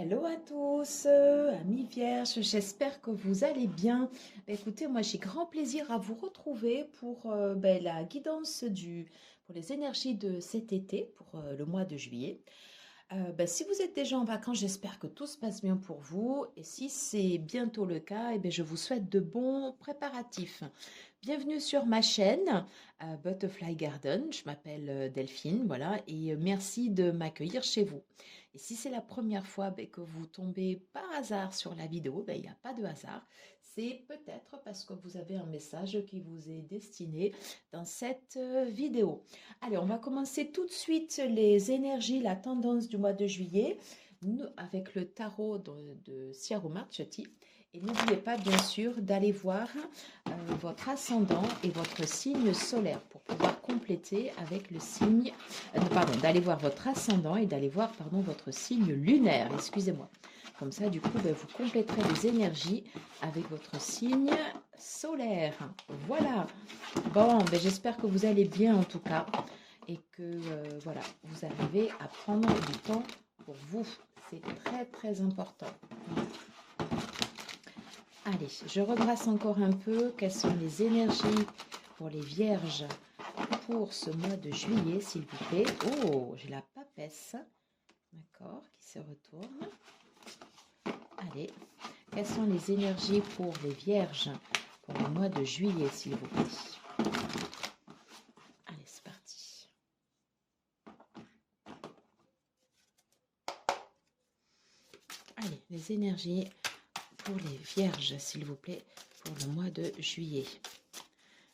Hello à tous, amis vierges, j'espère que vous allez bien. Écoutez, moi j'ai grand plaisir à vous retrouver pour la guidance pour les énergies de cet été, pour le mois de juillet. Si vous êtes déjà en vacances, j'espère que tout se passe bien pour vous. Et si c'est bientôt le cas, je vous souhaite de bons préparatifs. Bienvenue sur ma chaîne Butterfly Garden. Je m'appelle Delphine, voilà, et merci de m'accueillir chez vous. Et si c'est la première fois que vous tombez par hasard sur la vidéo, il n'y a pas de hasard. C'est peut-être parce que vous avez un message qui vous est destiné dans cette vidéo. Allez, on va commencer tout de suite les énergies, la tendance du mois de juillet avec le tarot de Siaro Marchetti. Et n'oubliez pas, bien sûr, d'aller voir votre ascendant et votre signe solaire pour pouvoir compléter avec le signe, d'aller voir votre ascendant et d'aller voir, votre signe lunaire, excusez-moi. Comme ça, du coup, vous compléterez les énergies avec votre signe solaire. Voilà. Bon, j'espère que vous allez bien en tout cas et que voilà, vous arrivez à prendre du temps pour vous. C'est très très important. Allez, je rebrasse encore un peu. Quelles sont les énergies pour les vierges pour ce mois de juillet, s'il vous plaît? Oh, j'ai la papesse, d'accord, qui se retourne. Allez, quelles sont les énergies pour les vierges pour le mois de juillet, s'il vous plaît? Allez, c'est parti. Allez, les énergies pour les vierges, s'il vous plaît, pour le mois de juillet.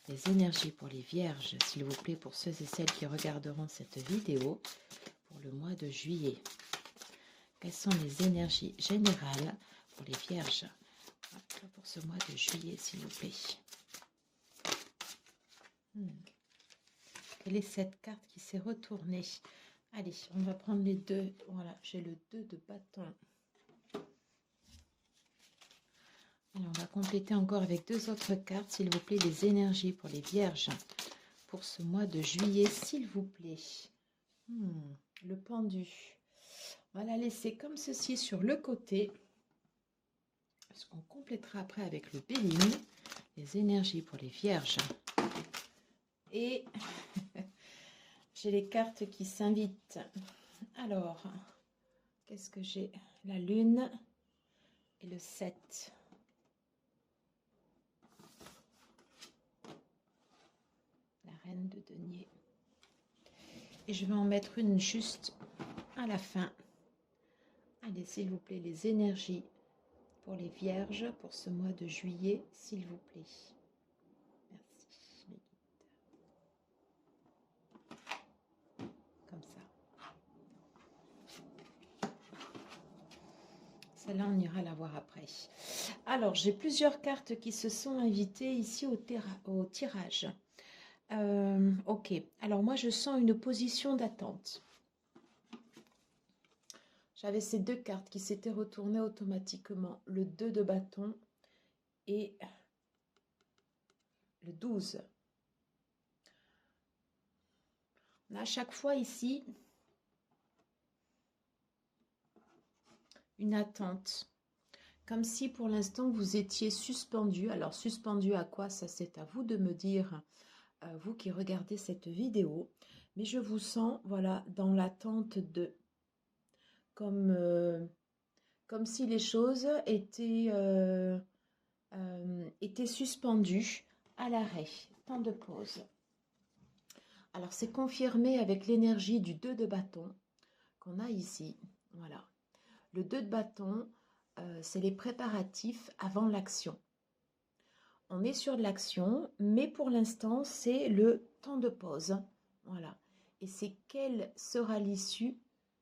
Les énergies pour les vierges, s'il vous plaît, pour ceux et celles qui regarderont cette vidéo pour le mois de juillet. Quelles sont les énergies générales pour les vierges pour ce mois de juillet, s'il vous plaît? Quelle est cette carte qui s'est retournée? Allez, on va prendre les deux. Voilà, j'ai le 2 de bâton. Allez, on va compléter encore avec deux autres cartes, s'il vous plaît, les énergies pour les vierges pour ce mois de juillet, s'il vous plaît. Le pendu. On va la laisser comme ceci sur le côté. Parce qu'on complétera après avec le béline, les énergies pour les vierges. Et j'ai les cartes qui s'invitent. Alors, qu'est-ce que j'ai? La lune et le 7. La reine de denier. Et je vais en mettre une juste à la fin. Allez, s'il vous plaît, les énergies pour les vierges pour ce mois de juillet, s'il vous plaît. Merci, mes guides. Comme ça. Celle-là, on ira la voir après. Alors, j'ai plusieurs cartes qui se sont invitées ici au tirage. Ok, alors moi, je sens une position d'attente. J'avais ces deux cartes qui s'étaient retournées automatiquement. Le 2 de bâton et le 12. On a à chaque fois ici une attente. Comme si pour l'instant vous étiez suspendu. Alors suspendu à quoi? Ça c'est à vous de me dire, vous qui regardez cette vidéo. Mais je vous sens, voilà, dans l'attente de... Comme si les choses étaient suspendues à l'arrêt. Temps de pause. Alors c'est confirmé avec l'énergie du 2 de bâton qu'on a ici. Voilà. Le 2 de bâton, c'est les préparatifs avant l'action. On est sur de l'action, mais pour l'instant, c'est le temps de pause. Voilà. Et c'est quelle sera l'issue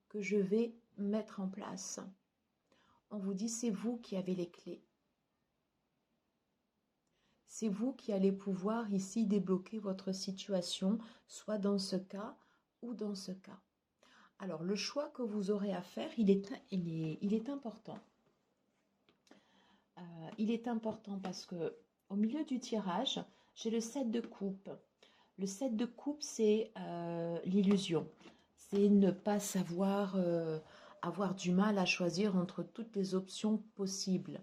que je vais mettre en place. On vous dit, c'est vous qui avez les clés. C'est vous qui allez pouvoir ici débloquer votre situation, soit dans ce cas ou dans ce cas. Alors, le choix que vous aurez à faire, il est important. Il est important parce que au milieu du tirage, j'ai le 7 de coupe. Le 7 de coupe, c'est l'illusion. C'est ne pas savoir avoir du mal à choisir entre toutes les options possibles.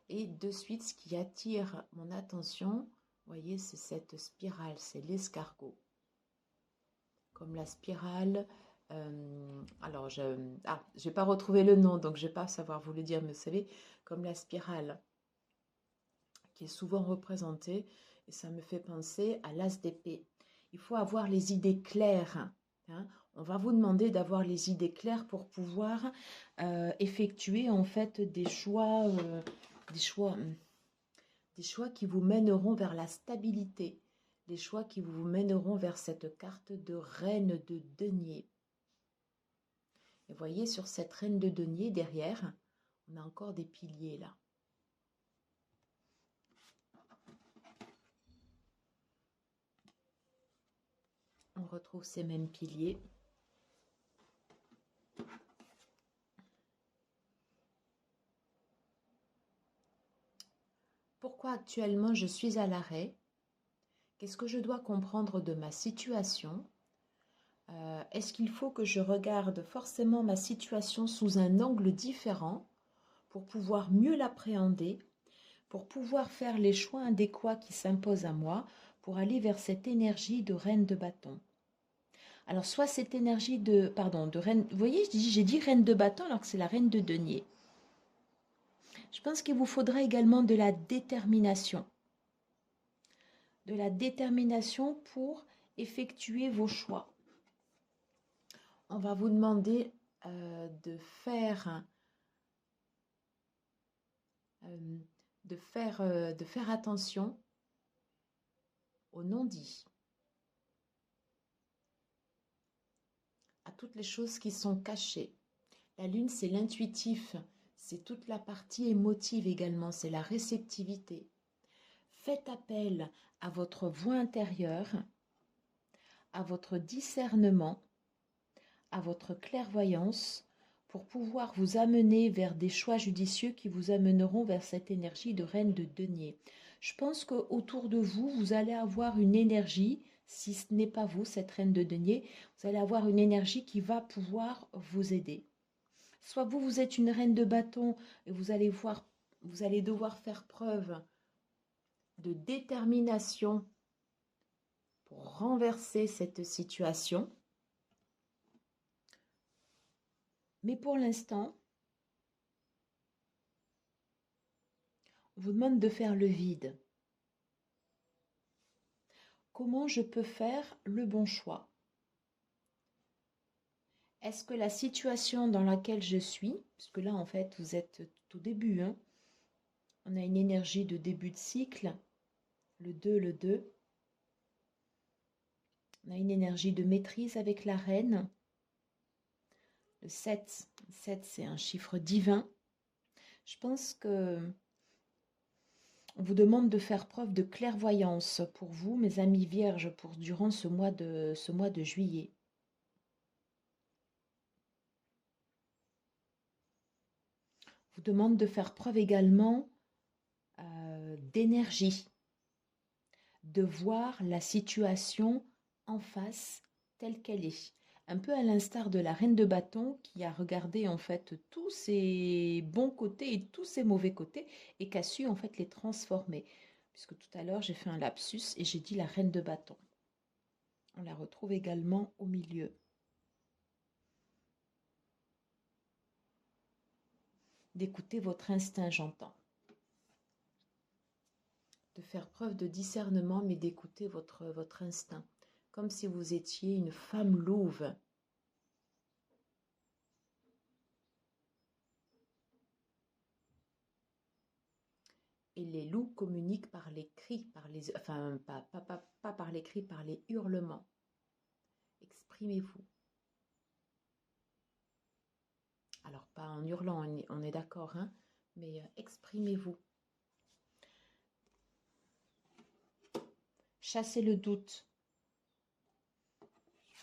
Et de suite, ce qui attire mon attention, vous voyez, c'est cette spirale, c'est l'escargot. Comme la spirale, alors je vais pas retrouver le nom, donc je vais pas savoir vous le dire, mais vous savez, comme la spirale qui est souvent représentée, et ça me fait penser à l'as d'épée. Il faut avoir les idées claires, hein. On va vous demander d'avoir les idées claires pour pouvoir effectuer en fait des choix qui vous mèneront vers la stabilité, des choix qui vous mèneront vers cette carte de reine de denier. Et voyez, sur cette reine de denier, derrière, on a encore des piliers là. On retrouve ces mêmes piliers. Pourquoi actuellement je suis à l'arrêt? Qu'est-ce que je dois comprendre de ma situation? Est-ce qu'il faut que je regarde forcément ma situation sous un angle différent pour pouvoir mieux l'appréhender, pour pouvoir faire les choix adéquats qui s'imposent à moi, pour aller vers cette énergie de reine de bâton? Alors, soit cette énergie de reine, vous voyez, j'ai dit reine de bâton alors que c'est la reine de denier. Je pense qu'il vous faudra également de la détermination. De la détermination pour effectuer vos choix. On va vous demander de faire attention aux non-dits, à toutes les choses qui sont cachées. La lune, c'est l'intuitif, c'est toute la partie émotive également, c'est la réceptivité. Faites appel à votre voix intérieure, à votre discernement, à votre clairvoyance pour pouvoir vous amener vers des choix judicieux qui vous amèneront vers cette énergie de reine de denier. Je pense qu'autour de vous, vous allez avoir une énergie, si ce n'est pas vous, cette reine de denier, vous allez avoir une énergie qui va pouvoir vous aider. Soit vous êtes une reine de bâton et vous allez devoir faire preuve de détermination pour renverser cette situation. Mais pour l'instant, on vous demande de faire le vide. Comment je peux faire le bon choix? Est-ce que la situation dans laquelle je suis, puisque là en fait vous êtes tout début, hein, on a une énergie de début de cycle, le 2, on a une énergie de maîtrise avec la reine, le 7 c'est un chiffre divin. Je pense que on vous demande de faire preuve de clairvoyance pour vous, mes amis vierges, durant ce mois de juillet. On vous demande de faire preuve également d'énergie, de voir la situation en face telle qu'elle est. Un peu à l'instar de la reine de bâton qui a regardé en fait tous ses bons côtés et tous ses mauvais côtés et qui a su en fait les transformer. Puisque tout à l'heure j'ai fait un lapsus et j'ai dit la reine de bâton. On la retrouve également au milieu. D'écouter votre instinct, j'entends. De faire preuve de discernement, mais d'écouter votre instinct. Comme si vous étiez une femme louve. Et les loups communiquent par les cris, enfin, pas par les cris, par les hurlements. Exprimez-vous. Alors, pas en hurlant, on est d'accord, hein, mais exprimez-vous. Chassez le doute.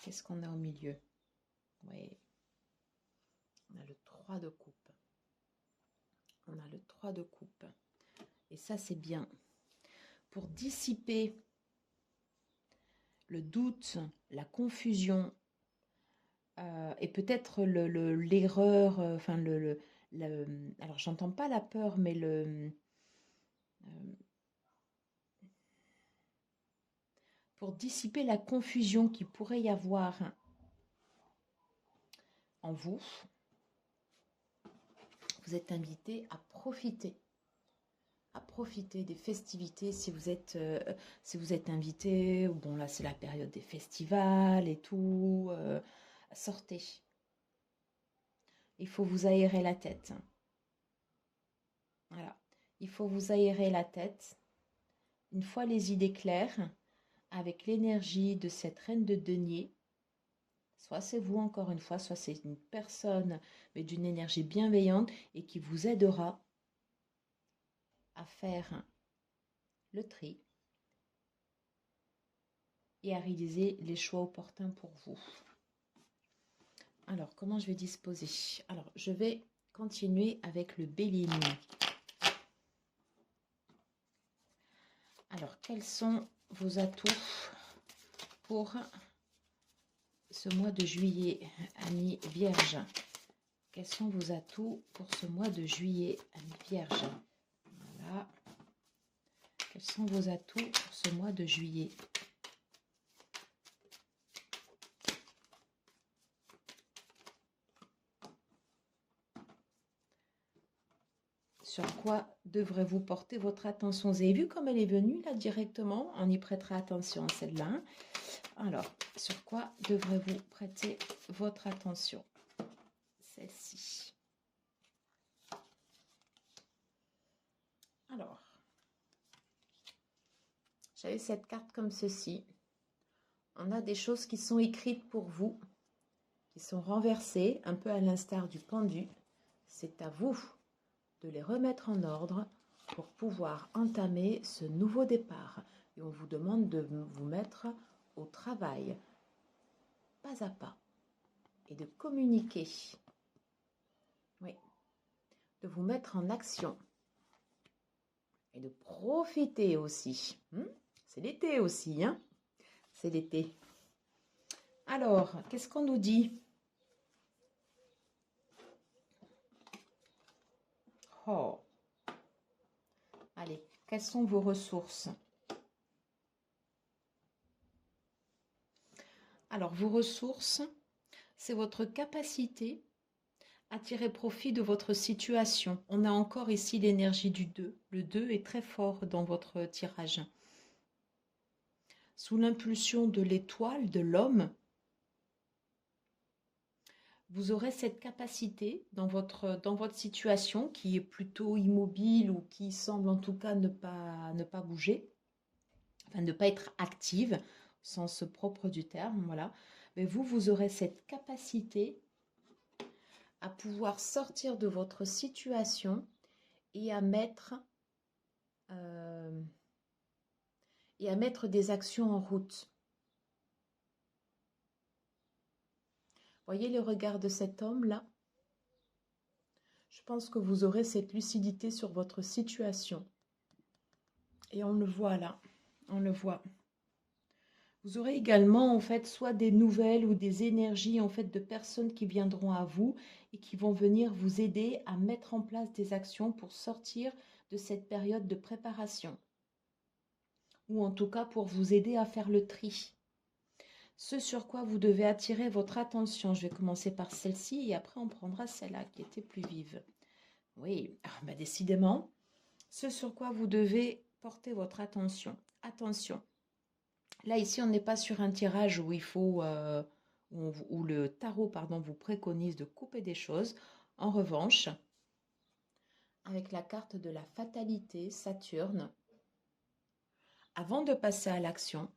Qu'est-ce qu'on a au milieu? Oui. On a le 3 de coupe. On a le 3 de coupe. Et ça, c'est bien. Pour dissiper le doute, la confusion, et peut-être l'erreur, enfin alors j'entends pas la peur, mais pour dissiper la confusion qu'il pourrait y avoir en vous, vous êtes invité à profiter des festivités si vous êtes invité. Bon là c'est la période des festivals et tout, sortez. Il faut vous aérer la tête. Voilà, il faut vous aérer la tête. Une fois les idées claires, avec l'énergie de cette reine de denier, soit c'est vous encore une fois, soit c'est une personne, mais d'une énergie bienveillante et qui vous aidera à faire le tri et à réaliser les choix opportuns pour vous. Alors, comment je vais disposer? Alors, je vais continuer avec le Béline. Alors, quels sont vos atouts pour ce mois de juillet, amis vierges? Quels sont vos atouts pour ce mois de juillet, amis vierges? Voilà. Quels sont vos atouts pour ce mois de juillet? Sur quoi devrez-vous porter votre attention? Vous avez vu comme elle est venue là directement? On y prêtera attention à celle-là. Alors, sur quoi devrez-vous prêter votre attention? Celle-ci. Alors, j'avais cette carte comme ceci. On a des choses qui sont écrites pour vous, qui sont renversées, un peu à l'instar du pendu. C'est à vous de les remettre en ordre pour pouvoir entamer ce nouveau départ. Et on vous demande de vous mettre au travail, pas à pas, et de communiquer. Oui, de vous mettre en action. Et de profiter aussi. C'est l'été aussi, hein? C'est l'été. Alors, qu'est-ce qu'on nous dit? Oh. Allez, quelles sont vos ressources? Alors, vos ressources, c'est votre capacité à tirer profit de votre situation. On a encore ici l'énergie du 2. Le 2 est très fort dans votre tirage. Sous l'impulsion de l'étoile, de l'homme, vous aurez cette capacité dans votre situation qui est plutôt immobile ou qui semble en tout cas ne pas bouger, enfin ne pas être active, au sens propre du terme, voilà. Mais vous aurez cette capacité à pouvoir sortir de votre situation et à mettre des actions en route. Voyez le regard de cet homme-là? Je pense que vous aurez cette lucidité sur votre situation. Et on le voit là, on le voit. Vous aurez également en fait soit des nouvelles ou des énergies en fait de personnes qui viendront à vous et qui vont venir vous aider à mettre en place des actions pour sortir de cette période de préparation. Ou en tout cas pour vous aider à faire le tri. Ce sur quoi vous devez attirer votre attention. Je vais commencer par celle-ci et après on prendra celle-là qui était plus vive. Oui, décidément, ce sur quoi vous devez porter votre attention. Attention. Là, ici, on n'est pas sur un tirage où il faut, où le tarot, pardon, vous préconise de couper des choses. En revanche, avec la carte de la fatalité, Saturne, avant de passer à l'action,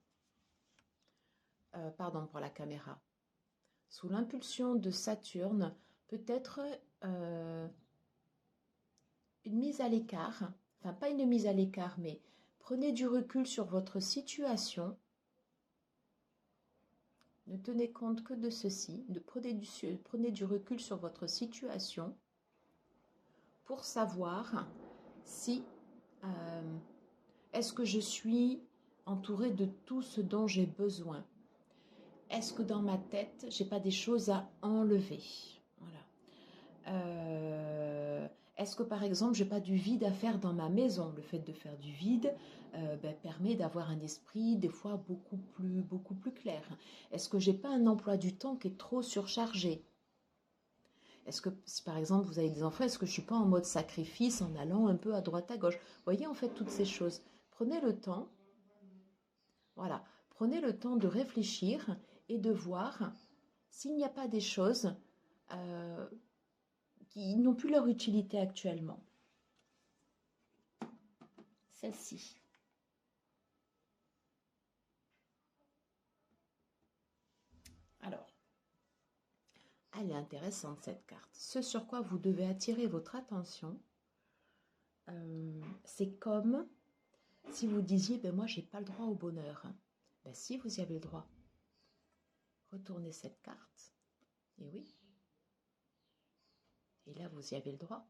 pardon pour la caméra, sous l'impulsion de Saturne, peut-être une mise à l'écart, enfin pas une mise à l'écart, mais prenez du recul sur votre situation. Ne tenez compte que de ceci, prenez du recul sur votre situation pour savoir si est-ce que je suis entourée de tout ce dont j'ai besoin. Est-ce que dans ma tête, j'ai pas des choses à enlever? Voilà. Est-ce que par exemple, j'ai pas du vide à faire dans ma maison? Le fait de faire du vide permet d'avoir un esprit des fois beaucoup plus clair. Est-ce que j'ai pas un emploi du temps qui est trop surchargé? Est-ce que si par exemple vous avez des enfants, est-ce que je suis pas en mode sacrifice en allant un peu à droite à gauche? Vous voyez en fait toutes ces choses. Prenez le temps, voilà, prenez le temps de réfléchir et de voir s'il n'y a pas des choses euh, qui n'ont plus leur utilité actuellement. Celle-ci. Alors, elle est intéressante cette carte. Ce sur quoi vous devez attirer votre attention, c'est comme si vous disiez, ben moi j'ai pas le droit au bonheur. Ben si, vous y avez le droit. Retournez cette carte. Et oui. Et là, vous y avez le droit.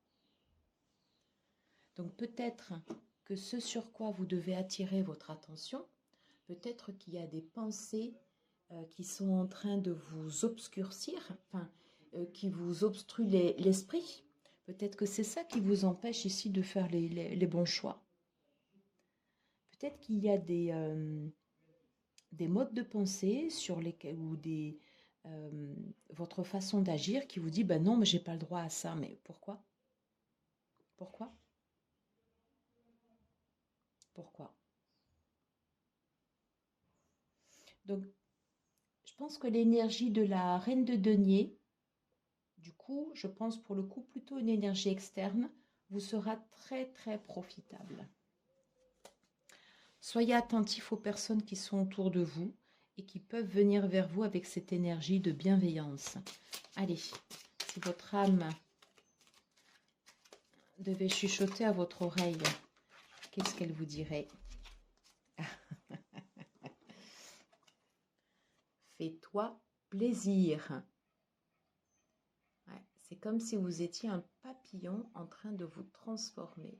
Donc peut-être que ce sur quoi vous devez attirer votre attention, peut-être qu'il y a des pensées qui sont en train de vous obscurcir, enfin, qui vous obstruent l'esprit. Peut-être que c'est ça qui vous empêche ici de faire les bons choix. Peut-être qu'il y a des modes de pensée sur lesquels, ou votre façon d'agir qui vous dit ben non, mais j'ai pas le droit à ça. Mais pourquoi? Pourquoi? Pourquoi? Donc, je pense que l'énergie de la reine de denier, du coup, je pense pour le coup plutôt une énergie externe, vous sera très très profitable. Soyez attentifs aux personnes qui sont autour de vous et qui peuvent venir vers vous avec cette énergie de bienveillance. Allez, si votre âme devait chuchoter à votre oreille, qu'est-ce qu'elle vous dirait? Fais-toi plaisir. Ouais, c'est comme si vous étiez un papillon en train de vous transformer.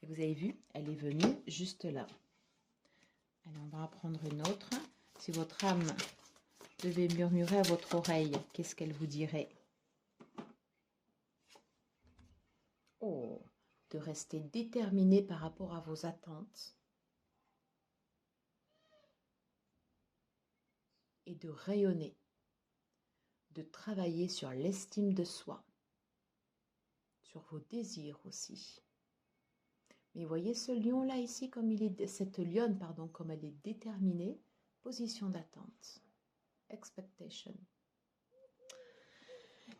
Et vous avez vu, elle est venue juste là. Allez, on va en prendre une autre. Si votre âme devait murmurer à votre oreille, qu'est-ce qu'elle vous dirait? Oh, de rester déterminé par rapport à vos attentes et de rayonner, de travailler sur l'estime de soi, sur vos désirs aussi. Mais voyez ce lion là ici, comme il est, cette lionne pardon, comme elle est déterminée, position d'attente, expectation.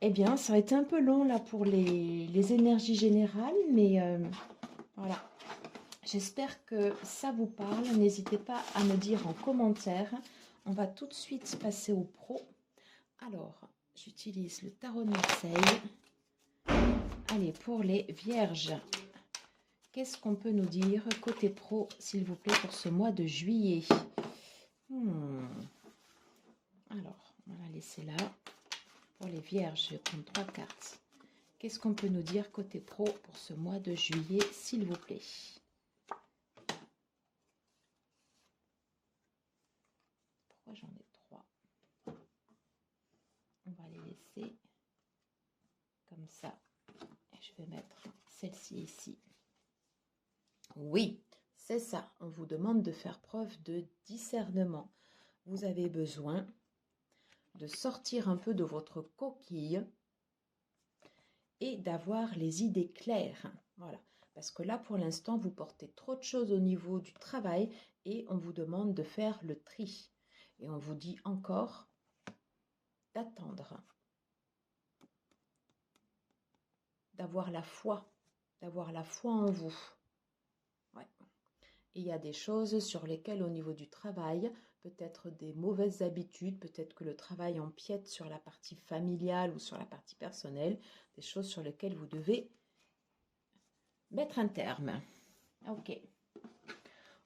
Eh bien, ça a été un peu long là pour les énergies générales, mais voilà. J'espère que ça vous parle. N'hésitez pas à me dire en commentaire. On va tout de suite passer au pro. Alors, j'utilise le tarot de Marseille. Allez, pour les vierges, qu'est-ce qu'on peut nous dire côté pro, s'il vous plaît, pour ce mois de juillet? Alors, on va la laisser là. Pour les vierges, je vais prendre 3 cartes. Qu'est-ce qu'on peut nous dire côté pro pour ce mois de juillet, s'il vous plaît? Pourquoi j'en ai 3? On va les laisser comme ça. Et je vais mettre celle-ci ici. Oui, c'est ça. On vous demande de faire preuve de discernement. Vous avez besoin de sortir un peu de votre coquille et d'avoir les idées claires. Voilà. Parce que là, pour l'instant, vous portez trop de choses au niveau du travail et on vous demande de faire le tri. Et on vous dit encore d'attendre, d'avoir la foi en vous. Ouais. Et il y a des choses sur lesquelles, au niveau du travail, peut-être des mauvaises habitudes, peut-être que le travail empiète sur la partie familiale ou sur la partie personnelle, des choses sur lesquelles vous devez mettre un terme. Ok.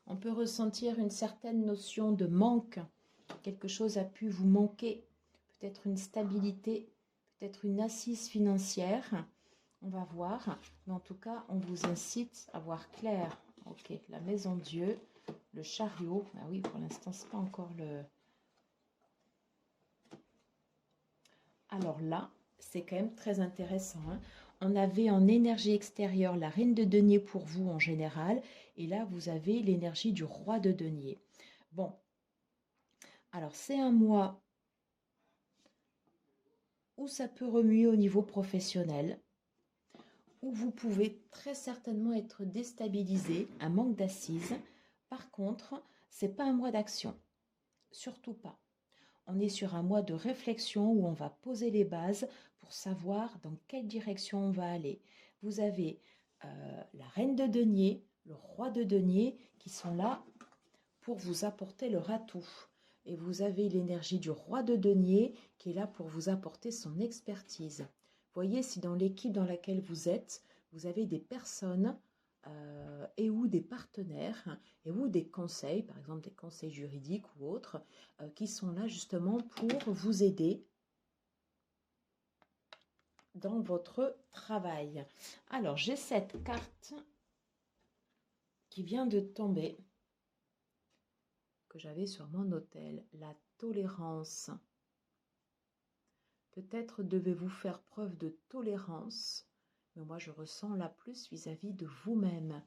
On peut ressentir une certaine notion de manque. Quelque chose a pu vous manquer. Peut-être une stabilité, peut-être une assise financière. On va voir. Mais en tout cas, on vous incite à voir clair. Ok, la maison Dieu. le chariot. Ah oui, pour l'instant, c'est pas encore le... Alors là, c'est quand même très intéressant, hein. On avait en énergie extérieure la reine de denier pour vous en général. Et là, vous avez l'énergie du roi de denier. Bon, alors c'est un mois où ça peut remuer au niveau professionnel, où vous pouvez très certainement être déstabilisé, un manque d'assises. Par contre, c'est pas un mois d'action, surtout pas. On est sur un mois de réflexion où on va poser les bases pour savoir dans quelle direction on va aller. Vous avez la reine de denier, le roi de denier qui sont là pour vous apporter leur atout. Et vous avez l'énergie du roi de denier qui est là pour vous apporter son expertise. Voyez si dans l'équipe dans laquelle vous êtes, vous avez des personnes et ou des partenaires et ou des conseils, par exemple des conseils juridiques ou autres, qui sont là justement pour vous aider dans votre travail. Alors, j'ai cette carte qui vient de tomber, que j'avais sur mon autel, la tolérance. Peut-être devez-vous faire preuve de tolérance, mais moi je ressens la plus vis-à-vis de vous-même.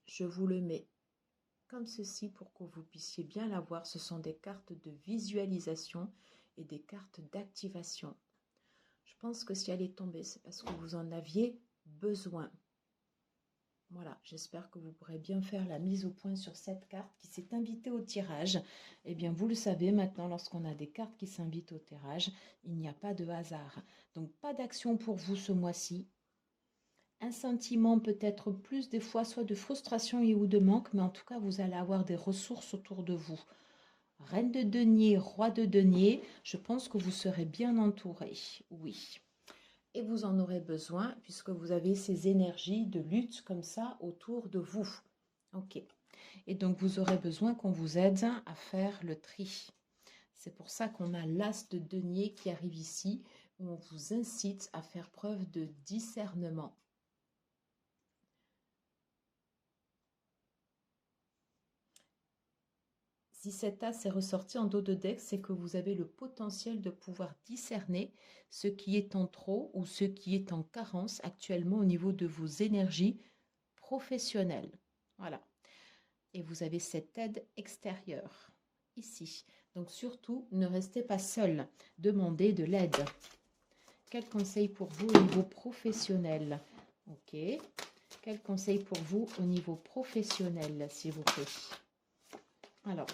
Je vous le mets comme ceci pour que vous puissiez bien la voir. Ce sont des cartes de visualisation et des cartes d'activation. Je pense que si elle est tombée, c'est parce que vous en aviez besoin. Voilà, j'espère que vous pourrez bien faire la mise au point sur cette carte qui s'est invitée au tirage. Eh bien, vous le savez maintenant, lorsqu'on a des cartes qui s'invitent au tirage, il n'y a pas de hasard. Donc, pas d'action pour vous ce mois-ci. Un sentiment peut-être plus des fois, soit de frustration et ou de manque, mais en tout cas, vous allez avoir des ressources autour de vous. Reine de denier, roi de denier, je pense que vous serez bien entouré, oui. Et vous en aurez besoin puisque vous avez ces énergies de lutte comme ça autour de vous. Ok. Et donc vous aurez besoin qu'on vous aide à faire le tri. C'est pour ça qu'on a l'as de denier qui arrive ici, où on vous incite à faire preuve de discernement. Si cet as est ressorti en dos de deck, c'est que vous avez le potentiel de pouvoir discerner ce qui est en trop ou ce qui est en carence actuellement au niveau de vos énergies professionnelles. Voilà. Et vous avez cette aide extérieure ici. Donc surtout, ne restez pas seul. Demandez de l'aide. Quel conseil pour vous au niveau professionnel? Ok. Quel conseil pour vous au niveau professionnel, s'il vous plaît? Alors,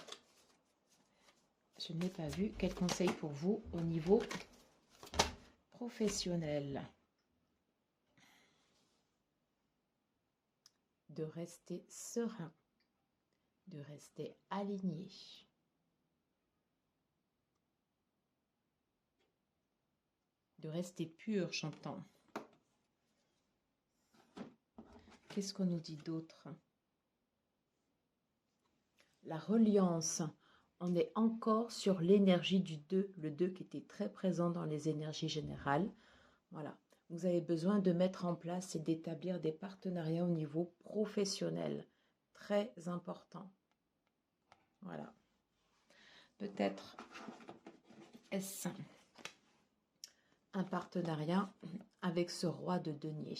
je n'ai pas vu. Quel conseil pour vous au niveau professionnel? De rester serein, de rester aligné. De rester pur, j'entends. Qu'est-ce qu'on nous dit d'autre? La reliance. On est encore sur l'énergie du 2, le 2 qui était très présent dans les énergies générales. Voilà. Vous avez besoin de mettre en place et d'établir des partenariats au niveau professionnel. Très important. Voilà. Peut-être est-ce un partenariat avec ce roi de denier.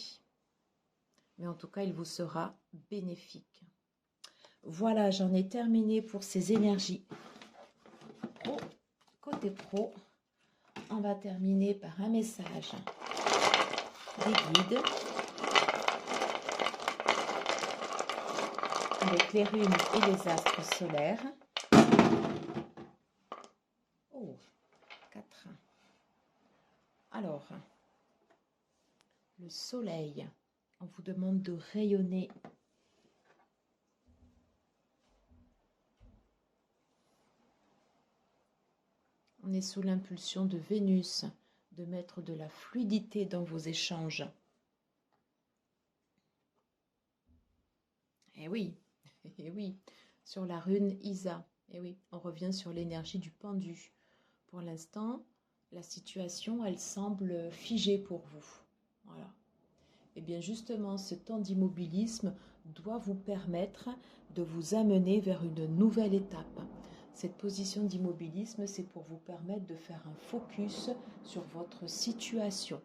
Mais en tout cas, il vous sera bénéfique. Voilà, j'en ai terminé pour ces énergies pro. Côté pro, on va terminer par un message des guides avec les runes et les astres solaires. Oh, 4. Alors, le soleil, on vous demande de rayonner. On est sous l'impulsion de Vénus, de mettre de la fluidité dans vos échanges. Eh oui, eh oui, sur la rune Isa. Eh oui, on revient sur l'énergie du pendu. Pour l'instant, la situation, elle semble figée pour vous. Voilà. Et bien justement, ce temps d'immobilisme doit vous permettre de vous amener vers une nouvelle étape. Cette position d'immobilisme, c'est pour vous permettre de faire un focus sur votre situation.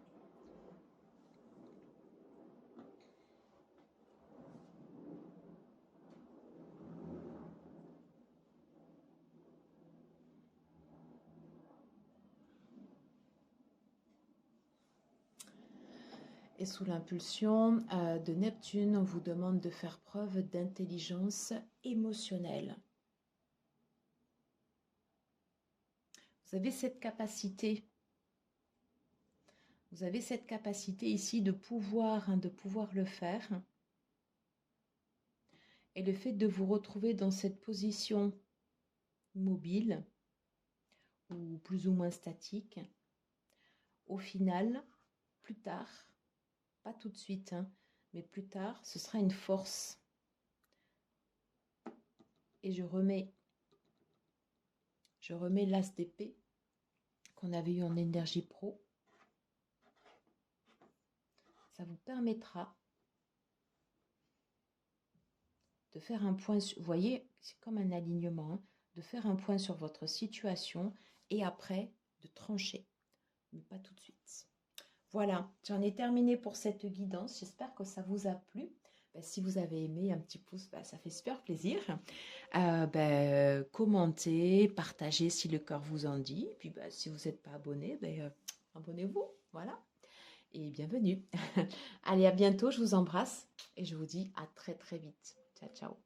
Et sous l'impulsion de Neptune, on vous demande de faire preuve d'intelligence émotionnelle. Vous avez cette capacité ici de pouvoir le faire. Et le fait de vous retrouver dans cette position mobile ou plus ou moins statique, au final, plus tard, pas tout de suite, mais plus tard, ce sera une force. Et je remets l'as d'épée qu'on avait eu en énergie pro. Ça vous permettra de faire un point, vous voyez, c'est comme un alignement, de faire un point sur votre situation et après de trancher, mais pas tout de suite. Voilà, j'en ai terminé pour cette guidance. J'espère que ça vous a plu. Si vous avez aimé, un petit pouce, ça fait super plaisir. Commentez, partagez si le cœur vous en dit. Puis si vous n'êtes pas abonné, abonnez-vous. Voilà. Et bienvenue. Allez, à bientôt. Je vous embrasse et je vous dis à très très vite. Ciao, ciao.